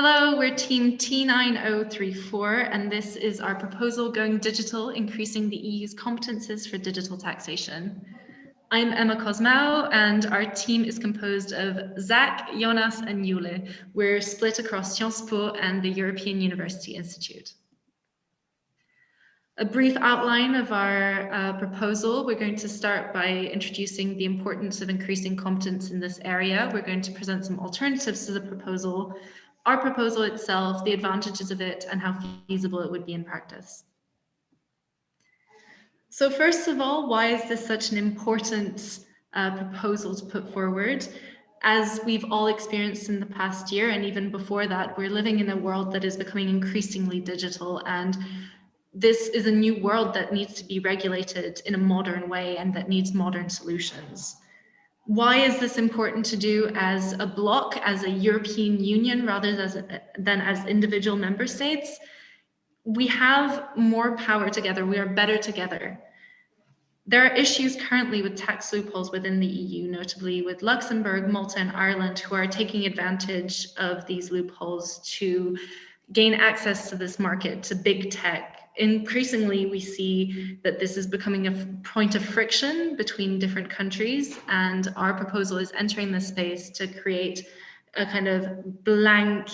Hello, we're team T9034, and this is our proposal Going Digital, Increasing the EU's Competences for Digital Taxation. I'm Emma Cosmao, and our team is composed of Zach, Jonas, and Jule. We're split across Sciences Po and the European University Institute. A brief outline of our proposal. We're going to start by introducing the importance of increasing competence in this area. We're going to present some alternatives to the proposal, our proposal itself, the advantages of it, and how feasible it would be in practice. So first of all, why is this such an important proposal to put forward? As we've all experienced in the past year, and even before that, we're living in a world that is becoming increasingly digital, and this is a new world that needs to be regulated in a modern way and that needs modern solutions. Why is this important to do as a bloc, as a European Union, rather than as individual member states? We have more power together. We are better together. There are issues currently with tax loopholes within the EU, notably with Luxembourg, Malta, and Ireland, who are taking advantage of these loopholes to gain access to this market, to big tech. Increasingly, we see that this is becoming a point of friction between different countries, and our proposal is entering this space to create a kind of blank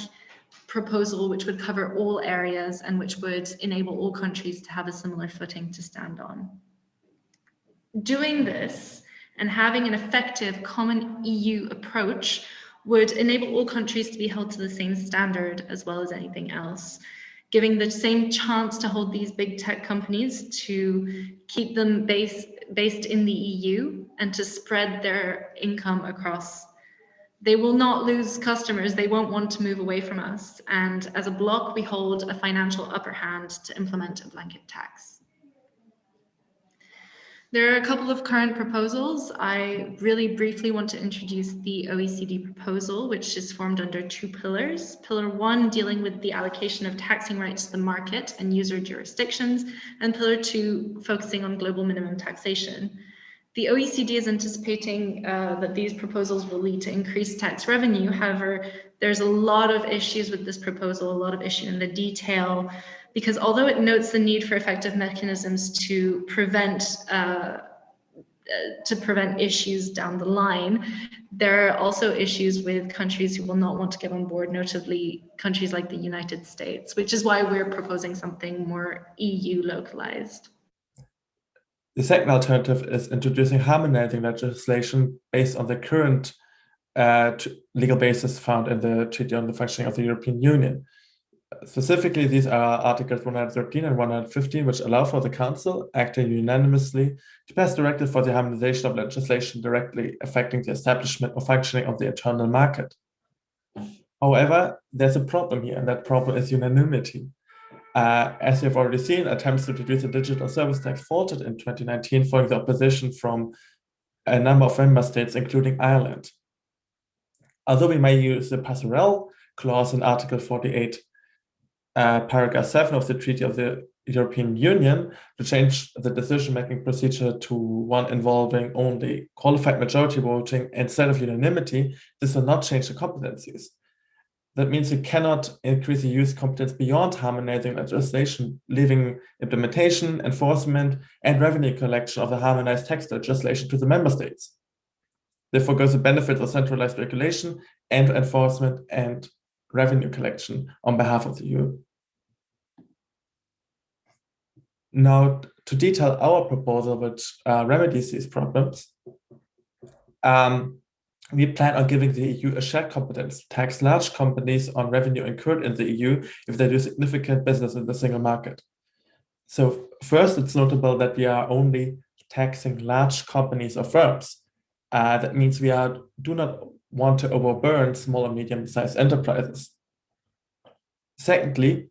proposal which would cover all areas and which would enable all countries to have a similar footing to stand on. Doing this and having an effective common EU approach would enable all countries to be held to the same standard as well as anything else, giving the same chance to hold these big tech companies, to keep them based in the EU and to spread their income across. They will not lose customers. They won't want to move away from us. And as a bloc, we hold a financial upper hand to implement a blanket tax. There are a couple of current proposals. I really briefly want to introduce the OECD proposal, which is formed under two pillars. Pillar 1, dealing with the allocation of taxing rights to the market and user jurisdictions, and Pillar 2, focusing on global minimum taxation. The OECD is anticipating that these proposals will lead to increased tax revenue. However, there's a lot of issues with this proposal, a lot of issue in the detail, because although it notes the need for effective mechanisms to prevent issues down the line, there are also issues with countries who will not want to get on board, notably countries like the United States, which is why we're proposing something more EU localized. The second alternative is introducing harmonizing legislation based on the current legal basis found in the Treaty on the Functioning of the European Union. Specifically, these are Articles 113 and 115, which allow for the Council, acting unanimously, to pass directives for the harmonization of legislation directly affecting the establishment or functioning of the internal market. However, there's a problem here, and that problem is unanimity. As you've already seen, attempts to introduce a digital service tax faltered in 2019 following the opposition from a number of member states, including Ireland. Although we may use the passerelle clause in Article 48, paragraph 7 of the Treaty of the European Union to change the decision-making procedure to one involving only qualified majority voting instead of unanimity, this will not change the competencies. That means we cannot increase the EU's competence beyond harmonizing legislation, leaving implementation, enforcement, and revenue collection of the harmonized tax legislation to the member states. Therefore goes the benefits of centralized regulation and enforcement and revenue collection on behalf of the EU. Now, to detail our proposal, which remedies these problems, we plan on giving the EU a shared competence to tax large companies on revenue incurred in the EU if they do significant business in the single market. So first, it's notable that we are only taxing large companies or firms. That means we do not want to overburden small and medium-sized enterprises. Secondly,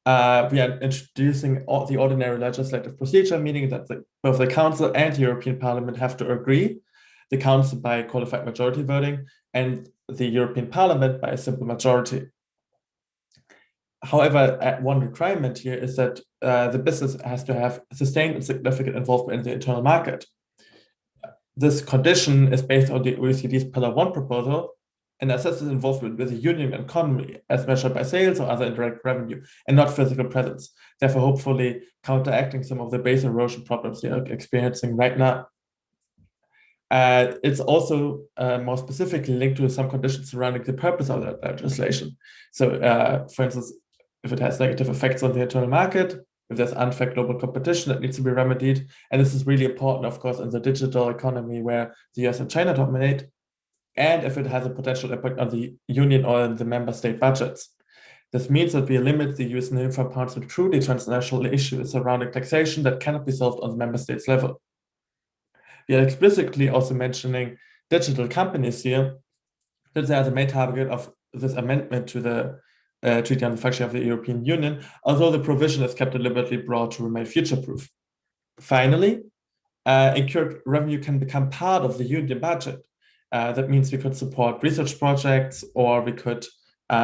we are introducing the ordinary legislative procedure, meaning that both the Council and the European Parliament have to agree, the Council by qualified majority voting, and the European Parliament by a simple majority. However, one requirement here is that the business has to have sustained and significant involvement in the internal market. This condition is based on the OECD's Pillar 1 proposal, and assess its involvement with the union economy as measured by sales or other indirect revenue, and not physical presence, therefore hopefully counteracting some of the base erosion problems we are experiencing right now. It's also more specifically linked to some conditions surrounding the purpose of that legislation. So, for instance, if it has negative effects on the internal market, if there's unfair global competition that needs to be remedied, and this is really important, of course, in the digital economy where the US and China dominate, and if it has a potential impact on the union or the member state budgets. This means that we limit the use of infra pounds to truly transnational issues surrounding taxation that cannot be solved on the member states level. We are explicitly also mentioning digital companies here, that they are the main target of this amendment to the Treaty on the Functioning of the European Union, although the provision is kept deliberately broad to remain future-proof. Finally, incurred revenue can become part of the union budget. That means we could support research projects, or we could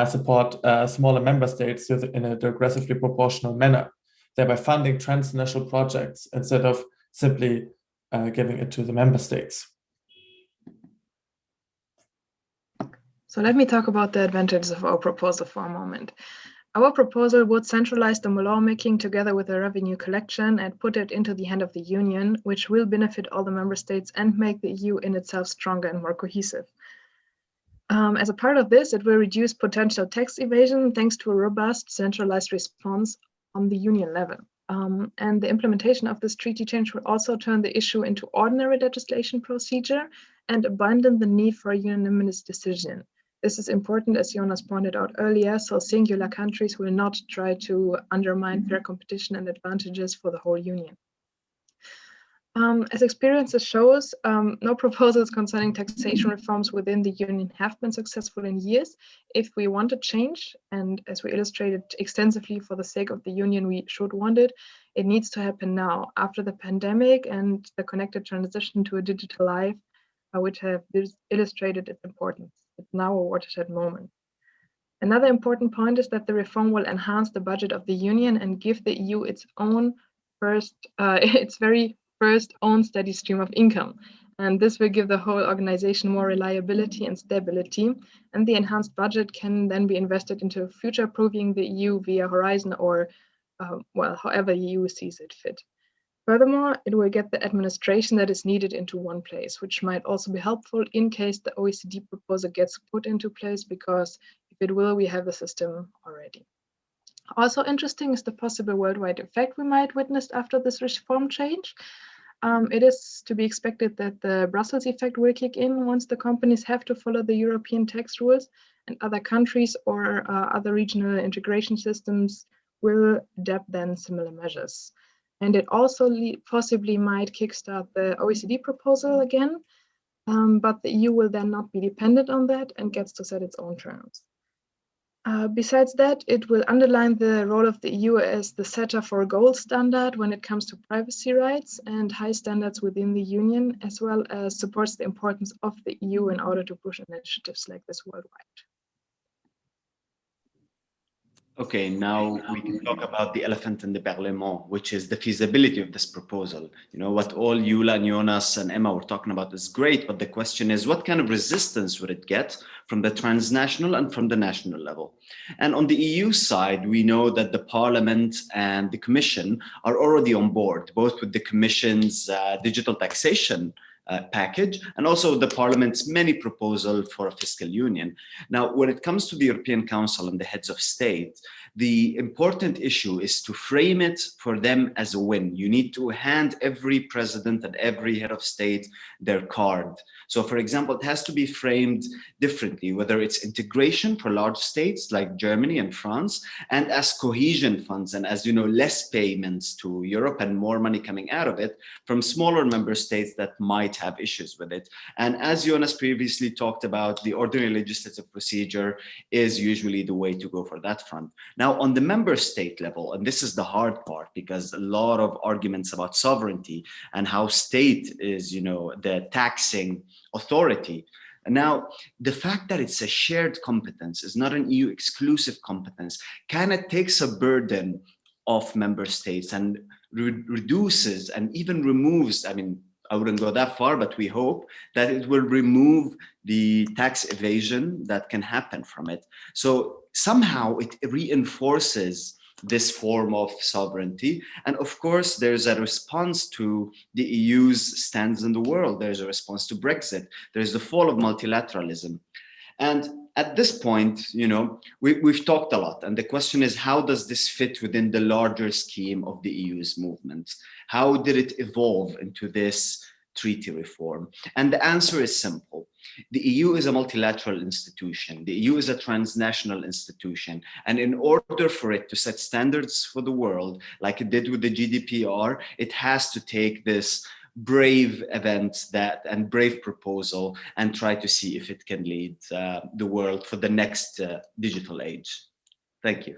support smaller member states in a digressively proportional manner, thereby funding transnational projects instead of simply giving it to the member states. So let me talk about the advantages of our proposal for a moment. Our proposal would centralize the lawmaking together with the revenue collection and put it into the hand of the union, which will benefit all the member states and make the EU in itself stronger and more cohesive. As a part of this, it will reduce potential tax evasion thanks to a robust centralized response on the union level. And the implementation of this treaty change will also turn the issue into ordinary legislation procedure and abandon the need for a unanimous decision. This is important, as Jonas pointed out earlier, so singular countries will not try to undermine fair competition and advantages for the whole union. As experiences shows, no proposals concerning taxation reforms within the union have been successful in years. If we want a change, and as we illustrated extensively for the sake of the union, we should want it, it needs to happen now, after the pandemic and the connected transition to a digital life, which have illustrated its importance. It's now a watershed moment. Another important point is that the reform will enhance the budget of the union and give the EU its very first own steady stream of income. And this will give the whole organization more reliability and stability. And the enhanced budget can then be invested into future-proofing the EU via Horizon or, however the EU sees it fit. Furthermore, it will get the administration that is needed into one place, which might also be helpful in case the OECD proposal gets put into place, because if it will, we have the system already. Also interesting is the possible worldwide effect we might witness after this reform change. It is to be expected that the Brussels effect will kick in once the companies have to follow the European tax rules, and other countries or other regional integration systems will adapt then similar measures. And it also possibly might kickstart the OECD proposal again, but the EU will then not be dependent on that and gets to set its own terms. Besides that, it will underline the role of the EU as the setter for a gold standard when it comes to privacy rights and high standards within the union, as well as supports the importance of the EU in order to push initiatives like this worldwide. Okay, now we can talk about the elephant in the parlement, which is the feasibility of this proposal. You know, what all Yula and Jonas and Emma were talking about is great, but the question is, what kind of resistance would it get from the transnational and from the national level? And on the EU side, we know that the Parliament and the Commission are already on board, both with the Commission's digital taxation package and also the Parliament's many proposals for a fiscal union. Now, when it comes to the European Council and the heads of state, the important issue is to frame it for them as a win. You need to hand every president and every head of state their card. So, for example, it has to be framed differently, whether it's integration for large states like Germany and France, and as cohesion funds, and as you know, less payments to Europe and more money coming out of it from smaller member states that might have issues with it. And as Jonas previously talked about, the ordinary legislative procedure is usually the way to go for that front. Now, on the member state level, and this is the hard part, because a lot of arguments about sovereignty and how state is, you know, the taxing authority. Now, the fact that it's a shared competence, is not an EU exclusive competence, kind of takes a burden off member states and reduces and even removes, I wouldn't go that far, but we hope that it will remove the tax evasion that can happen from it. So somehow it reinforces this form of sovereignty. And of course, there's a response to the EU's stands in the world. There's a response to Brexit. There's the fall of multilateralism. And at this point, we've talked a lot. And the question is, how does this fit within the larger scheme of the EU's movement? How did it evolve into this treaty reform? And the answer is simple. The EU is a multilateral institution. The EU is a transnational institution. And in order for it to set standards for the world, like it did with the GDPR, it has to take this brave event and brave proposal and try to see if it can lead the world for the next digital age. Thank you.